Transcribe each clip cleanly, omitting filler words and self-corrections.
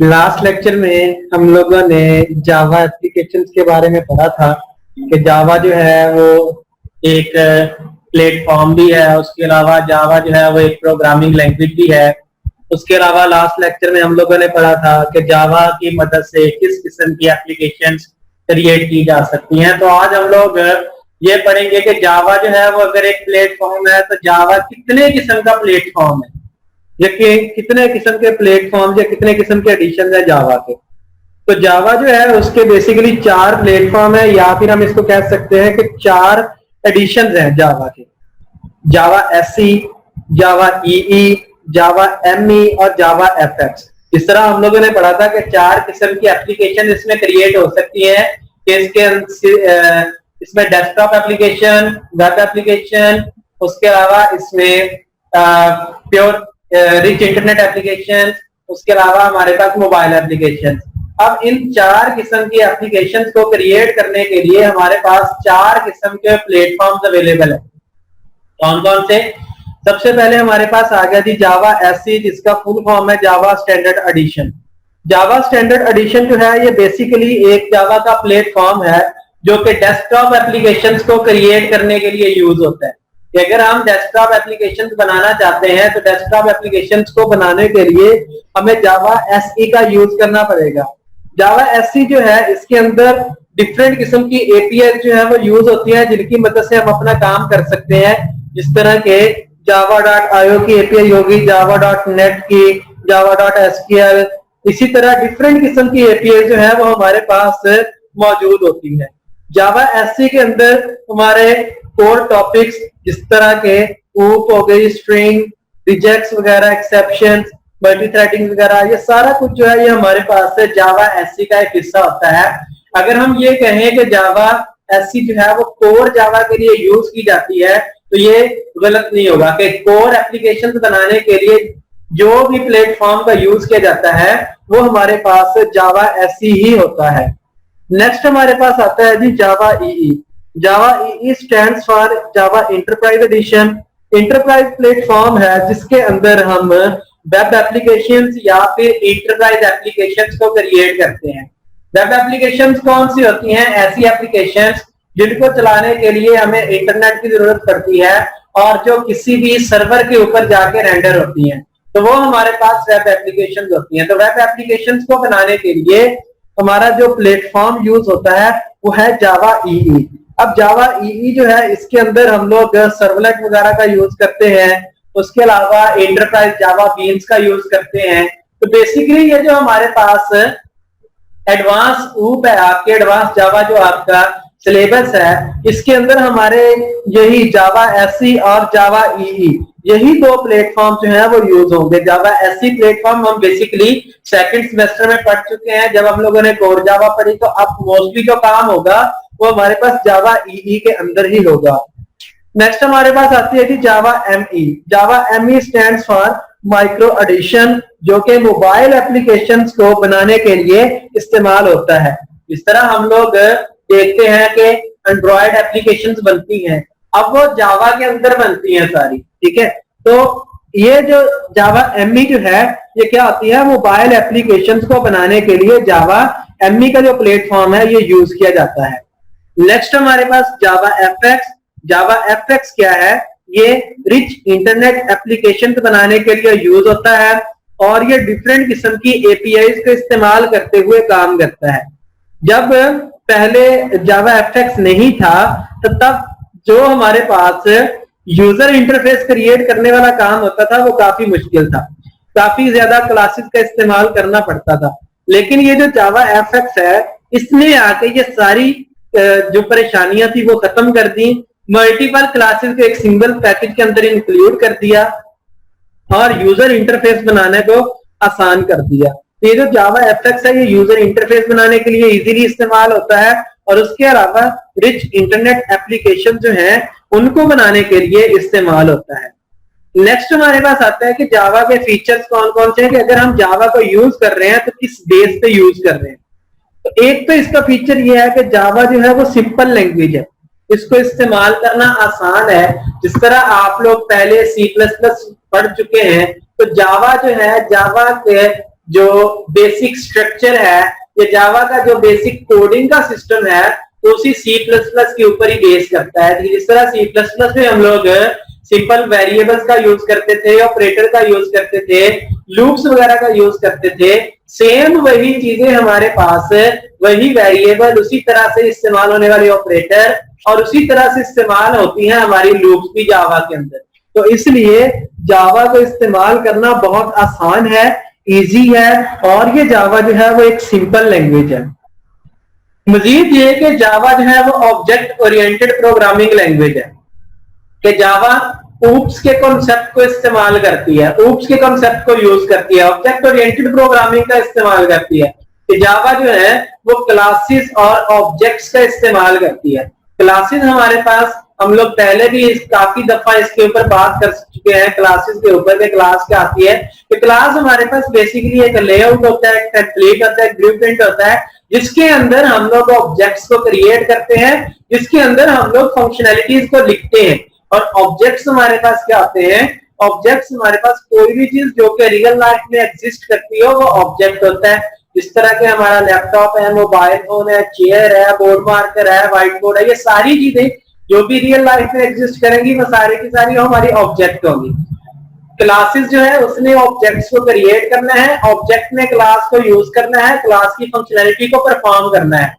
Last lecture में हम लोगों ने जावा एप्लीकेशंस के बारे में पढ़ा था कि जावा जो है वो एक प्लेटफॉर्म भी है, उसके अलावा जावा जो है वो एक प्रोग्रामिंग लैंग्वेज भी है। उसके अलावा लास्ट लेक्चर में हम लोगों ने पढ़ा था कि जावा की मदद से किस किस्म की एप्लीकेशंस क्रिएट की जा सकती हैं। तो आज हम लोग ये पढ़ेंगे कि जावा जो है वो अगर एक प्लेटफॉर्म है तो जावा कितने किस्म का प्लेटफॉर्म है, या कितने किस्म के प्लेटफॉर्म या कितने किस्म के एडिशन है जावा के। तो जावा जो है उसके बेसिकली 4 प्लेटफॉर्म है, या फिर हम इसको कह सकते हैं कि 4 एडिशन हैं जावा के। जावा एसई, जावा ईई, जावा एमई और जावा एफएक्स। इस तरह हम लोगों ने पढ़ा था कि 4 किस्म की एप्लीकेशन इसमें क्रिएट हो सकती है कि इसमें डेस्कटॉप एप्लीकेशन, वेब एप्लीकेशन, उसके अलावा इसमें प्योर रिच इंटरनेट एप्लीकेशन, उसके अलावा हमारे पास मोबाइल एप्लीकेशन। अब इन 4 किस्म की एप्लीकेशंस को क्रिएट करने के लिए हमारे पास 4 किस्म के प्लेटफॉर्म्स अवेलेबल है। कौन कौन से? सबसे पहले हमारे पास आ गया जी जावा एसई, जिसका फुल फॉर्म है जावा स्टैंडर्ड एडिशन। जावा स्टैंडर्ड एडिशन जो है ये बेसिकली एक जावा का प्लेटफॉर्म है जो कि डेस्कटॉप एप्लीकेशंस को क्रिएट करने के लिए यूज होता है। कि अगर हम डेस्कटॉप एप्लीकेशंस बनाना चाहते हैं तो डेस्कटॉप एप्लीकेशंस को बनाने के लिए हमें जावा एसई का यूज करना पड़ेगा। जावा एसई जो है इसके अंदर डिफरेंट किस्म की एपीआई जो है वो यूज होती है, जिनकी मदद से हम अपना काम कर सकते हैं। जिस तरह के java.io की एपीआई होगी, java.net की, java.sql, इसी तरह डिफरेंट किस्म की एपीआई जो है वो हमारे पास मौजूद होती है। जावा एससी के अंदर हमारे कोर टॉपिक्स जिस तरह के ऊप हो गई, स्ट्रिंग, रिजेक्ट्स वगैरह, एक्सेप्शंस, मल्टी थ्रेडिंग वगैरह, ये सारा कुछ जो है ये हमारे पास से जावा एससी का एक हिस्सा होता है। अगर हम ये कहें कि जावा एससी जो है वो कोर जावा के लिए यूज की जाती है तो ये गलत नहीं होगा कि कोर एप्लीकेशन बनाने के लिए जो भी प्लेटफॉर्म का यूज किया जाता है वो हमारे पास जावा एससी ही होता है। नेक्स्ट हमारे पास आता है जी Java EE. Java EE stands for Java enterprise edition. Enterprise platform है जिसके अंदर हम वेब एप्लीकेशंस या फिर इंटरप्राइज एप्लीकेशंस को क्रिएट करते हैं। वेब एप्लीकेशंस कौन सी होती हैं? ऐसी एप्लीकेशंस जिनको चलाने के लिए हमें इंटरनेट की जरूरत पड़ती है और जो किसी भी सर्वर के ऊपर जाके रेंडर होती हैं, तो वो हमारे पास वेब एप्लीकेशंस होती हैं। तो वेब एप्लीकेशंस को बनाने के लिए हमारा जो प्लेटफॉर्म यूज होता है वो है जावा ईई। अब जावा ईई जो है इसके अंदर हम लोग सर्वलेट वगैरह का यूज करते हैं, उसके अलावा एंटरप्राइज जावा बीन्स का यूज करते हैं। तो बेसिकली ये जो हमारे पास एडवांस ऊप है, आपके एडवांस जावा जो आपका सिलेबस है, इसके अंदर हमारे यही जावा एससी और जावा ईई यही 2 प्लेटफॉर्म जो है वो यूज होंगे। जावा एससी प्लेटफॉर्म हम बेसिकली सेकंड सेमेस्टर में पढ़ चुके हैं जब हम लोगों ने कोर जावा पढ़ी, तो अब मोस्टली जो काम होगा वो हमारे पास जावा ईई के अंदर ही होगा। नेक्स्ट हमारे पास आती है जी Java ME. Java ME stands for micro edition, जो कि मोबाइल एप्लीकेशंस को बनाने के लिए इस्तेमाल होता है। इस तरह हम लोग देखते हैं कि एंड्रॉयड एप्लीकेशंस बनती हैं, अब वो जावा के अंदर बनती हैं सारी, ठीक है। तो ये जो जावा एमई जो है ये क्या होती है? मोबाइल एप्लीकेशंस को बनाने के लिए जावा एमई का जो प्लेटफॉर्म है ये यूज किया जाता है। नेक्स्ट हमारे पास जावा एफएक्स। जावा एफएक्स क्या है? ये रिच इंटरनेट एप्लीकेशन बनाने के लिए यूज होता है और ये डिफरेंट किस्म की एपीआईज का इस्तेमाल करते हुए काम करता है। जब पहले जावा एफएक्स नहीं था तो तब जो हमारे पास यूजर इंटरफेस क्रिएट करने वाला काम होता था वो काफी मुश्किल था, काफी ज्यादा क्लासेस का इस्तेमाल करना पड़ता था। लेकिन ये जो जावा एफएक्स है इसने आके ये सारी जो परेशानियां थी वो खत्म कर दी, मल्टीपल क्लासेस को एक सिंगल पैकेज के अंदर इंक्लूड कर दिया और यूजर इंटरफेस बनाने को आसान कर दिया। तो ये जो जावा एफएक्स है ये यूजर इंटरफेस बनाने के लिए इजीली इस्तेमाल होता है और उसके अलावा रिच इंटरनेट एप्लीकेशन जो हैं उनको बनाने के लिए इस्तेमाल होता है। नेक्स्ट हमारे पास आता है कि जावा के फीचर्स कौन कौन से हैं, कि अगर हम जावा को यूज कर रहे हैं तो किस बेस पे यूज कर रहे हैं। तो एक तो इसका फीचर ये है कि जावा जो है वो सिंपल लैंग्वेज है। इसको इस्तेमाल करना आसान है। जिस तरह आप लोग पहले C++ पढ़ चुके हैं, तो जावा जो है, जावा के जो बेसिक स्ट्रक्चर है, ये जावा का जो बेसिक कोडिंग का सिस्टम है, तो उसी C++ के ऊपर ही बेस करता है। जिस तरह C++ में हम लोग सिंपल वेरिएबल्स का यूज करते थे, ऑपरेटर का यूज करते थे, लूप्स वगैरह का यूज करते थे, सेम वही चीजें हमारे पास, वही वेरिएबल, उसी तरह से इस्तेमाल होने वाले ऑपरेटर और उसी तरह से इस्तेमाल होती हैं हमारी लूप्स भी जावा के अंदर। तो इसलिए जावा को इस्तेमाल करना बहुत आसान है, इजी है, और ये जावा जो है वो एक सिंपल लैंग्वेज है। मजीद ये कि जावा जो है वो ऑब्जेक्ट ओरिएंटेड प्रोग्रामिंग लैंग्वेज है, कि जावा ऊप्स के कॉन्सेप्ट को इस्तेमाल करती है, ऊप्स के कॉन्सेप्ट को यूज करती है, ऑब्जेक्ट ओरिएंटेड प्रोग्रामिंग का इस्तेमाल करती है। कि जावा जो है वो क्लासेस और ऑब्जेक्ट्स का इस्तेमाल करती है। क्लासेस हमारे पास, हम लोग पहले भी काफी दफा इसके ऊपर बात कर चुके हैं, क्लासेस के ऊपर के क्लास क्या आती है। कि क्लास हमारे पास बेसिकली एक लेआउट होता है, टेम्पलेट होता है, ब्लूप्रिंट होता है, जिसके अंदर हम लोग ऑब्जेक्ट्स को क्रिएट करते हैं, जिसके अंदर हम लोग फंक्शनैलिटीज को लिखते हैं। और ऑब्जेक्ट्स हमारे पास क्या होते हैं, ऑब्जेक्ट्स हमारे पास कोई भी चीज जो कि रियल लाइफ में एग्जिस्ट करती हो वो ऑब्जेक्ट होता है। इस तरह के हमारा लैपटॉप है, मोबाइल फोन है, चेयर है, बोर्ड मार्कर है, व्हाइट बोर्ड है, ये सारी चीजें जो भी रियल लाइफ में एग्जिस्ट करेंगी वो सारी की सारी हमारी ऑब्जेक्ट होंगी। क्लासेस जो है उसने ऑब्जेक्ट्स को क्रिएट करना है, ऑब्जेक्ट ने क्लास को यूज करना है, क्लास की फंक्शनैलिटी को परफॉर्म करना है।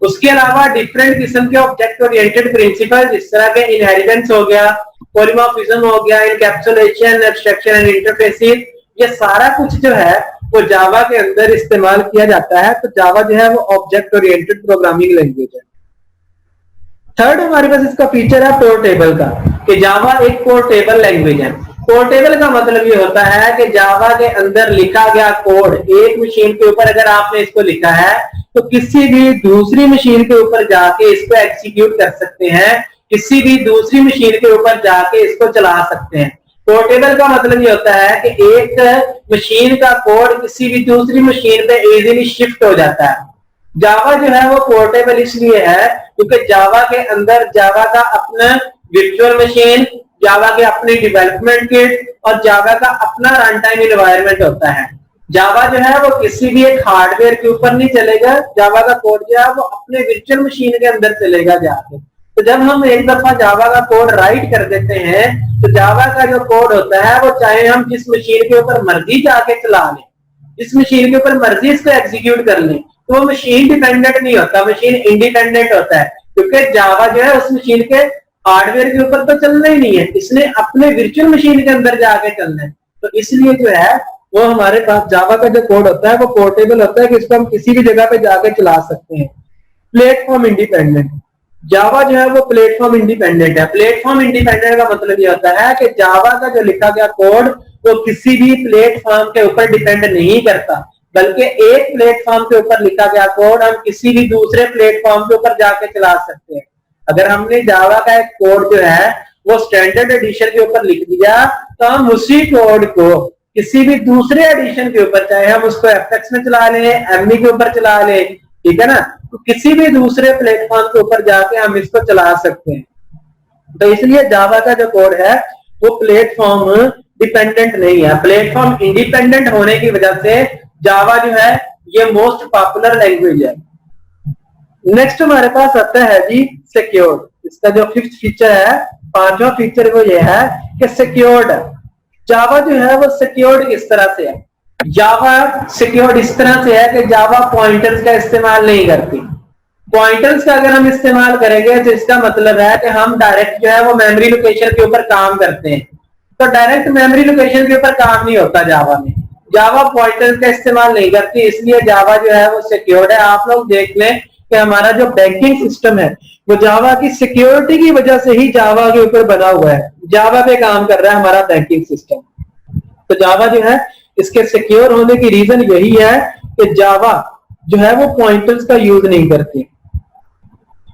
उसके अलावा डिफरेंट किस्म के ऑब्जेक्ट ओरिएंटेड प्रिंसिपल, जिस तरह के इनहेरिटेंस हो गया, पॉलीमॉर्फिज्म हो गया, एनकैप्सुलेशन, एब्स्ट्रैक्शन एंड इंटरफेसिंग, ये सारा कुछ जो है वो जावा के अंदर इस्तेमाल किया जाता है। तो जावा जो है वो ऑब्जेक्ट ओरिएंटेड प्रोग्रामिंग लैंग्वेज है। थर्ड हमारे पास इसका फीचर है पोर्टेबल का, कि जावा एक पोर्टेबल लैंग्वेज है। पोर्टेबल का मतलब ये होता है कि जावा के अंदर लिखा गया कोड एक मशीन के ऊपर अगर आपने इसको लिखा है तो किसी भी दूसरी मशीन के ऊपर जाके इसको एग्जीक्यूट कर सकते हैं, किसी भी दूसरी मशीन के ऊपर जाके इसको चला सकते हैं। पोर्टेबल का मतलब ये होता है कि एक मशीन का कोड किसी भी दूसरी मशीन पे इजीली शिफ्ट हो जाता है। जावा जो है वो पोर्टेबल इसलिए है क्योंकि जावा के अंदर जावा का अपना वर्चुअल मशीन, जावा के अपने डेवलपमेंट किट और जावा का अपना रन टाइम एनवायरनमेंट होता है। जावा जो है वो किसी भी एक हार्डवेयर के ऊपर नहीं चलेगा, जावा का कोड जो है वो अपने वर्चुअल मशीन के अंदर चलेगा जाके। तो जब हम एक दफा जावा का कोड राइट कर देते हैं तो जावा का जो कोड होता है वो चाहे हम जिस मशीन के ऊपर मर्जी जाके चला लें, जिस मशीन के ऊपर मर्जी इसको एग्जीक्यूट कर लें, तो वो मशीन डिपेंडेंट नहीं होता, मशीन इंडिपेंडेंट होता है। क्योंकि जावा जो है उस मशीन के हार्डवेयर के ऊपर तो चलना ही नहीं है, इसने अपने वर्चुअल मशीन के अंदर जाके चलना है। तो इसलिए जो है वो हमारे पास जावा का जो कोड होता है वो पोर्टेबल होता है कि इसको हम किसी भी जगह पे जाके चला सकते हैं। प्लेटफॉर्म इंडिपेंडेंट, जावा जो है वो प्लेटफॉर्म इंडिपेंडेंट है। प्लेटफॉर्म इंडिपेंडेंट का मतलब ये होता है कि जावा का जो लिखा गया कोड वो किसी भी प्लेटफॉर्म के ऊपर डिपेंड नहीं करता, बल्कि एक प्लेटफॉर्म के ऊपर लिखा गया कोड हम किसी भी दूसरे प्लेटफॉर्म के ऊपर जाके चला सकते हैं। अगर हमने जावा का एक कोड जो है वो स्टैंडर्ड एडिशन के ऊपर लिख दिया तो हम उसी कोड को किसी भी दूसरे एडिशन के ऊपर, चाहे हम उसको एफएक्स में चला लें, एमई के ऊपर चला लें, ठीक है ना, तो किसी भी दूसरे प्लेटफॉर्म के ऊपर जाके हम इसको चला सकते हैं। तो इसलिए जावा का जो कोड है वो प्लेटफॉर्म डिपेंडेंट नहीं है। प्लेटफॉर्म इंडिपेंडेंट होने की वजह से जावा जो है ये मोस्ट पॉपुलर लैंग्वेज है। नेक्स्ट हमारे पास आता है जी सिक्योर्ड। इसका जो फिफ्थ फीचर है, पांचवा फीचर वो ये है कि सिक्योर्ड है। जावा जो है वो सिक्योर्ड इस तरह से है, जावा सिक्योर्ड इस तरह से है कि जावा पॉइंटर्स का इस्तेमाल नहीं करती। पॉइंटर्स का अगर हम इस्तेमाल करेंगे तो इसका मतलब है कि हम डायरेक्ट जो है वो मेमोरी लोकेशन के ऊपर काम करते हैं। तो डायरेक्ट मेमोरी लोकेशन के ऊपर काम नहीं होता जावा में, जावा पॉइंटर्स का इस्तेमाल नहीं करती, इसलिए जावा जो है वो सिक्योर्ड है। आप लोग देख लें कि हमारा जो बैंकिंग सिस्टम है वो जावा की सिक्योरिटी की वजह से ही जावा के ऊपर बना हुआ है, जावा पे काम कर रहा है हमारा बैंकिंग सिस्टम। तो जावा जो है इसके सिक्योर होने की रीजन यही है कि जावा जो है वो पॉइंटर्स का यूज नहीं करती।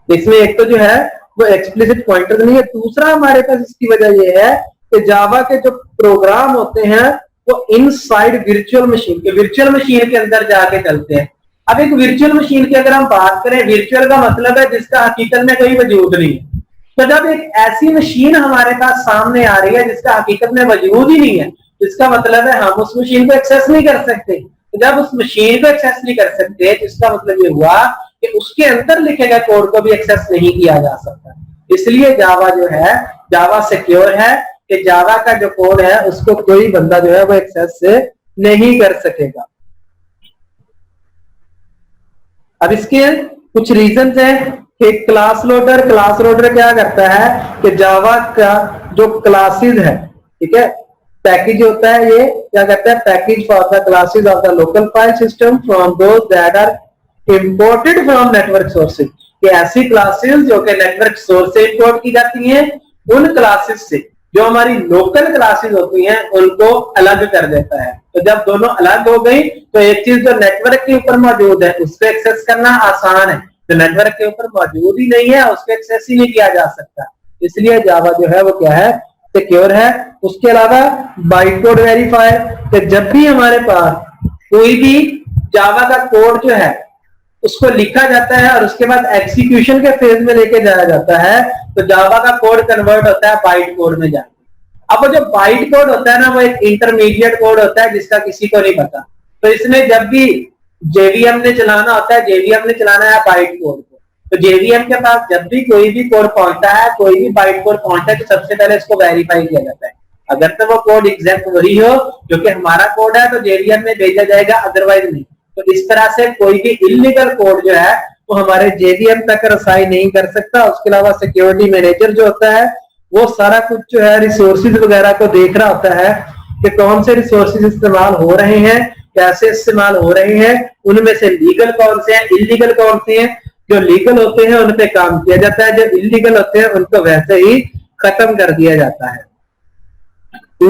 इसमें एक तो जो है वो एक्सप्लिसिट पॉइंटर नहीं है, दूसरा हमारे पास इसकी वजह ये है कि जावा के जो प्रोग्राम होते हैं वो इनसाइड वर्चुअल मशीन के अंदर जाके चलते हैं। अब एक वर्चुअल मशीन की अगर हम बात करें, वर्चुअल का मतलब है जिसका हकीकत में कोई वजूद नहीं है। तो जब एक ऐसी मशीन हमारे पास सामने आ रही है जिसका हकीकत में वजूद ही नहीं है, इसका मतलब है हम उस मशीन को एक्सेस नहीं कर सकते। तो जब उस मशीन को एक्सेस नहीं कर सकते तो इसका मतलब ये हुआ कि उसके अंदर लिखे गए कोड को भी एक्सेस नहीं किया जा सकता। इसलिए जावा जो है, जावा सिक्योर है कि जावा का जो कोड है उसको कोई बंदा जो है वो एक्सेस नहीं कर सकेगा। अब इसके कुछ रीजंस हैं कि क्लास लोडर क्या करता है कि जावा का जो क्लासेस है, ठीक है, पैकेज होता है, ये क्या करता है, package for the classes of the local file system from those that are imported from network sources, कि ऐसी क्लासेस जो कि नेटवर्क सोर्स से इंपोर्ट की जाती हैं, उन क्लासेस से जो हमारी लोकल क्लासेस होती हैं उनको अलग कर देता है। तो जब दोनों अलग हो गई तो एक चीज जो नेटवर्क के ऊपर मौजूद है उसको एक्सेस करना आसान है, जो नेटवर्क के ऊपर मौजूद ही नहीं है उसको एक्सेस ही नहीं किया जा सकता। इसलिए जावा जो है वो क्या है, सिक्योर है। उसके अलावा बाइट कोड वेरीफायर, कि जब भी हमारे पास कोई भी जावा का कोड जो है उसको लिखा जाता है और उसके बाद एग्जीक्यूशन के फेज में लेके जाया जाता है तो जावा का कोड कन्वर्ट होता है बाइट कोड में जाके। अब वो जो बाइट कोड होता है ना, वो एक इंटरमीडिएट कोड होता है जिसका किसी को नहीं पता। तो इसमें जब भी जेवीएम ने चलाना होता है, जेवीएम ने चलाना है बाइट कोड को, तो जेवीएम के पास जब भी कोई भी कोड पहुंचता है, कोई भी बाइट कोड पहुंचता है, तो सबसे पहले इसको वेरीफाई किया जाता है। अगर तो वो कोड एग्जैक्ट वही हो जो कि हमारा कोड है तो जेवीएम में भेजा जाएगा, अदरवाइज नहीं। तो इस तरह से कोई भी इलीगल कोड जो है वो हमारे जेवीएम तक रसाई नहीं कर सकता। उसके अलावा सिक्योरिटी मैनेजर जो होता है वो सारा कुछ जो है रिसोर्सेज वगैरह को देख रहा होता है कि कौन से रिसोर्सेज इस्तेमाल हो रहे हैं, कैसे इस्तेमाल हो रहे हैं, उनमें से लीगल कौन से हैं, इलीगल कौन से हैं। जो लीगल होते हैं उन पे काम किया जाता है, जो इलीगल होते हैं उनको वैसे ही खत्म कर दिया जाता है।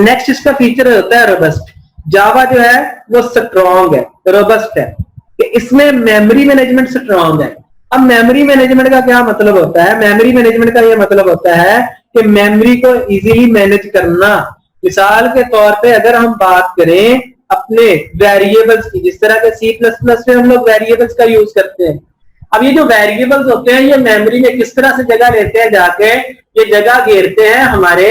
नेक्स्ट इसका फीचर होता है रोबस्ट। जावा जो है वो स्ट्रॉन्ग है, रोबस्ट है, कि इसमें मेमोरी मैनेजमेंट स्ट्रॉन्ग है। अब मेमोरी मैनेजमेंट का क्या मतलब होता है? मेमोरी मैनेजमेंट का ये मतलब होता है कि मेमोरी को इजीली मैनेज करना। मिसाल के तौर पे अगर हम बात करें अपने वेरिएबल्स की, जिस तरह के C++ में हम लोग वेरिएबल्स का यूज करते हैं। अब ये जो वेरिएबल्स होते हैं ये मेमोरी में किस तरह से जगह लेते हैं, जाके ये जगह घेरते हैं हमारे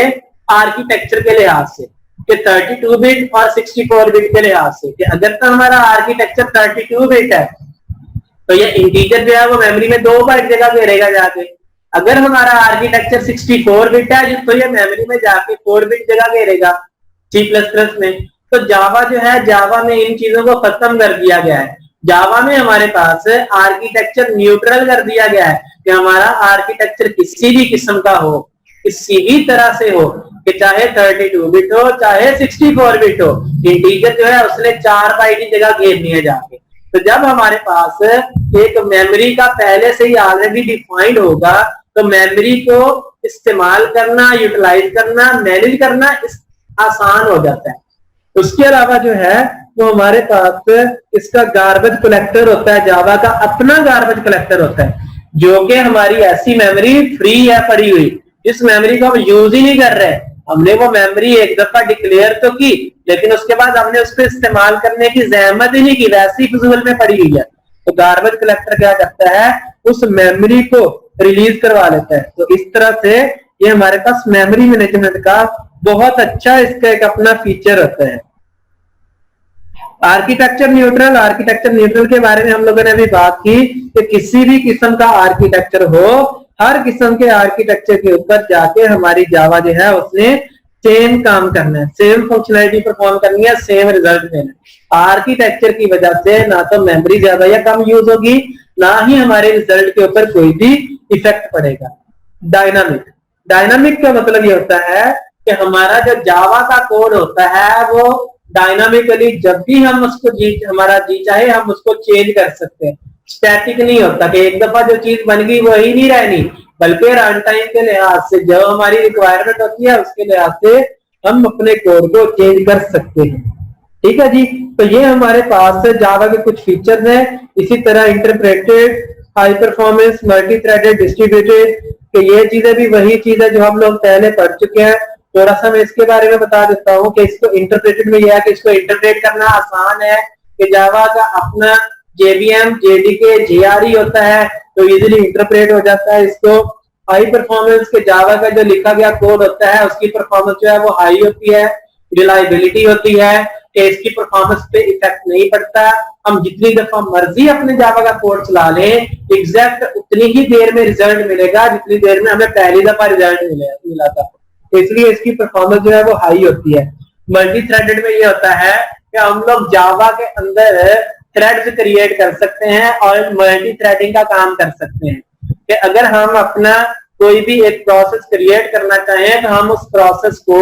आर्किटेक्चर के लिहाज से, कि 32 बिट और 64 बिट के लिहाज से। कि अगर तो हमारा आर्किटेक्चर 32 बिट है तो ये इंटीजर जो है वो मेमोरी में 2 बाइट जगह घेरेगा जाके। अगर हमारा आर्किटेक्चर 64 बिट है तो ये मेमोरी में जाके 4 बिट जगह घेरेगा C++ में। तो जावा जो है, जावा में इन चीजों को खत्म कर दिया गया है। जावा में हमारे पास आर्किटेक्चर न्यूट्रल कर दिया गया है कि हमारा आर्किटेक्चर किसी भी किस्म का हो, किसी भी तरह से हो, कि चाहे 32 बिट हो चाहे 64 बिट हो, इंटीजर जो है उसने 4 बाइट की जगह घेरनी है जाके। तो जब हमारे पास एक मेमोरी का पहले से ही ऑलरेडी डिफाइंड होगा तो मेमोरी को इस्तेमाल करना, यूटिलाइज करना, मैनेज करना आसान हो जाता है। उसके अलावा जो है तो हमारे पास इसका गार्बेज कलेक्टर होता है, जावा का अपना गार्बेज कलेक्टर होता है, जो कि हमारी ऐसी मेमोरी फ्री है पड़ी हुई, जिस मेमोरी को हम यूज ही नहीं कर रहे। हमने वो मेमोरी एक दफा डिक्लेयर तो की, लेकिन उसके बाद हमने उसको इस्तेमाल करने की जहमत ही नहीं की, वैसी फिजूल में पड़ी हुई है। तो गार्बेज कलेक्टर क्या करता है, उस मेमोरी को रिलीज करवा लेता है। तो इस तरह से ये हमारे पास मेमोरी मैनेजमेंट का बहुत अच्छा इसका एक अपना फीचर होता है। आर्किटेक्चर न्यूट्रल के बारे में हम लोगों ने अभी बात की कि किसी भी किस्म का आर्किटेक्चर हो, हर किस्म के आर्किटेक्चर के ऊपर जाके हमारी जावा जो है उसने सेम काम करना है, सेम फंक्शनैलिटी परफॉर्म करनी है, सेम रिजल्ट देना। आर्किटेक्चर की वजह से ना तो मेमोरी ज्यादा या कम यूज होगी, ना ही हमारे रिजल्ट के ऊपर कोई भी इफेक्ट पड़ेगा। डायनामिक का मतलब ये होता है कि हमारा जो जावा का कोड होता है वो डायनामिकली जब भी हम उसको हमारा जी चाहे हम उसको चेंज कर सकते हैं। स्टैटिक नहीं होता कि एक दफा जो चीज बन गई वही नहीं रहनी, बल्कि रन टाइम के लिहाज से जो हमारी रिक्वायरमेंट होती है उसके लिहाज से हम अपने कोड को चेंज कर सकते हैं। ठीक है जी, तो ये हमारे पास जावा के कुछ फीचर्स हैं। इसी तरह interpreted, high performance, multi threaded, distributed, कि ये चीजें भी वही चीज है जो हम लोग पहले पढ़ चुके हैं। थोड़ा सा मैं इसके बारे में बता देता हूँ कि इसको इंटरप्रेटेड में यह है कि इसको इंटरप्रेट करना आसान है, कि जावा का अपना JVM, JDK, GRE होता है तो इजीली इंटरप्रेट हो जाता है इसको। हाई परफॉर्मेंस के जावा का जो लिखा गया कोड होता है उसकी परफॉर्मेंस जो है वो हाई होती है, रिलायबिलिटी होती है, कि इसकी परफॉर्मेंस पे इफेक्ट नहीं पड़ता। हम जितनी दफा मर्जी अपने जावा का कोड चला लें, एग्जैक्ट उतनी ही देर में रिजल्ट मिलेगा जितनी देर में हमें पहली दफा रिजल्ट मिला था। इसलिए इसकी परफॉर्मेंस जो है वो हाई होती है। मल्टी थ्रेडेड में ये होता है कि हम लोग जावा के अंदर थ्रेड्स क्रिएट कर सकते हैं और मल्टी थ्रेडिंग का काम कर सकते हैं, कि अगर हम अपना कोई भी एक प्रोसेस क्रिएट करना चाहें तो हम उस प्रोसेस को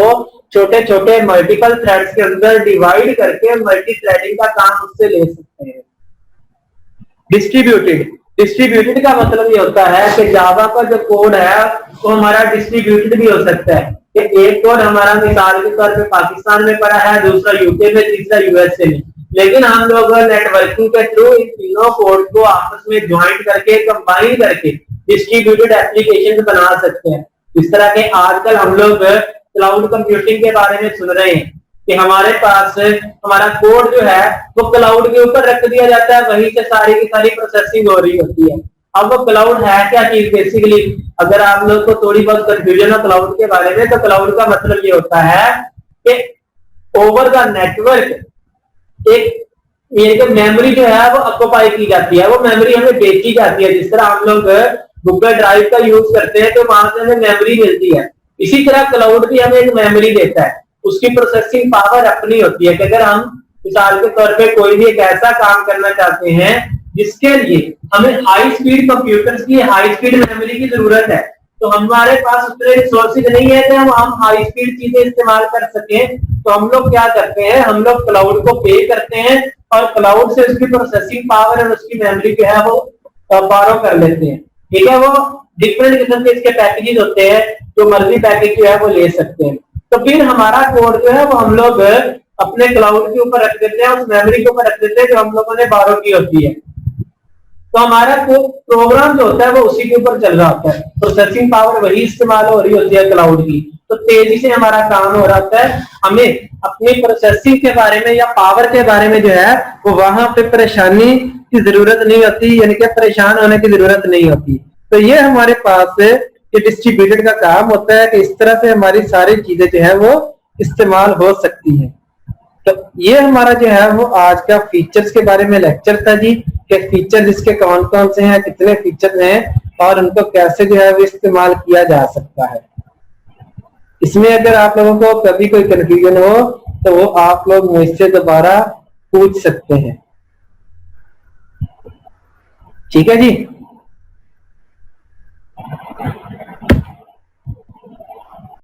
छोटे छोटे मल्टीपल थ्रेड्स के अंदर डिवाइड करके मल्टी थ्रेडिंग का काम उससे ले सकते हैं। डिस्ट्रीब्यूटेड, डिस्ट्रीब्यूटेड का मतलब ये होता है कि जावा का जो कोड है वो हमारा डिस्ट्रीब्यूटेड भी हो सकता है, कि एक कोड हमारा मिसाल के तौर पे पाकिस्तान में पड़ा है, दूसरा यूके में, तीसरा यूएसए में, लेकिन हम लोग नेटवर्किंग के थ्रू इन तीनों कोड को आपस में ज्वाइंट करके कंबाइन करके डिस्ट्रीब्यूटेड एप्लीकेशन बना सकते हैं। इस तरह के आजकल हम लोग क्लाउड कंप्यूटिंग के बारे में सुन रहे हैं कि हमारे पास हमारा कोड जो है वो क्लाउड के ऊपर रख दिया जाता है, वहीं से सारी की सारी प्रोसेसिंग हो रही होती है। अब वो क्लाउड है क्या चीज? बेसिकली अगर आप लोग को थोड़ी बहुत कंफ्यूजन हो क्लाउड के बारे में, तो क्लाउड का मतलब ये होता है कि ओवर द नेटवर्क एक मेमोरी जो है वो ऑक्युपाई की जाती है, वो मेमोरी हमें बेची जाती है। जिस तरह हम लोग गूगल ड्राइव का यूज करते हैं तो वहां से हमें मेमोरी मिलती है, इसी तरह क्लाउड भी हमें एक मेमोरी देता है। उसकी प्रोसेसिंग पावर अपनी होती है कि अगर हम मिसाल के तौर पे कोई भी एक ऐसा काम करना चाहते हैं जिसके लिए हमें हाई स्पीड कंप्यूटर्स की, हाई स्पीड मेमोरी की जरूरत है, तो हमारे पास उतने रिसोर्सेज नहीं है कि हम हाई स्पीड चीजें इस्तेमाल कर सकें, तो हम लोग क्या करते हैं, हम लोग क्लाउड को पे करते हैं और क्लाउड से उसकी प्रोसेसिंग पावर और उसकी मेमोरी जो है वो बारो कर लेते हैं। ठीक है, वो डिफरेंट किस्म के इसके पैकेजेस होते हैं, जो मर्जी पैकेज जो है वो ले सकते हैं। तो फिर हमारा कोड जो है वो हम लोग अपने क्लाउड के ऊपर रख देते हैं, उस मेमोरी के ऊपर रख देते हैं जो हम लोगों ने बारो की होती है। तो हमारा प्रोग्राम जो होता है वो उसी के ऊपर चल रहा होता है, प्रोसेसिंग पावर वही इस्तेमाल हो रही होती है क्लाउड की, तो तेजी से हमारा काम हो रहा होता है। हमें अपनी प्रोसेसिंग के बारे में या पावर के बारे में जो है वो वहां पे परेशानी की जरूरत नहीं होती, यानी कि परेशान होने की जरूरत नहीं होती। तो ये हमारे पास ये डिस्ट्रीब्यूटेड का काम होता है कि इस तरह से हमारी सारी चीजें जो है वो इस्तेमाल हो सकती हैं। तो ये हमारा जो है वो आज का फीचर्स के बारे में लेक्चर था जी, कि फीचर इसके कौन कौन से हैं, कितने फीचर हैं और उनको कैसे जो है वो इस्तेमाल किया जा सकता है। इसमें अगर आप लोगों को कभी कोई कंफ्यूजन हो तो वो आप लोग मुझसे दोबारा पूछ सकते हैं। ठीक है जी।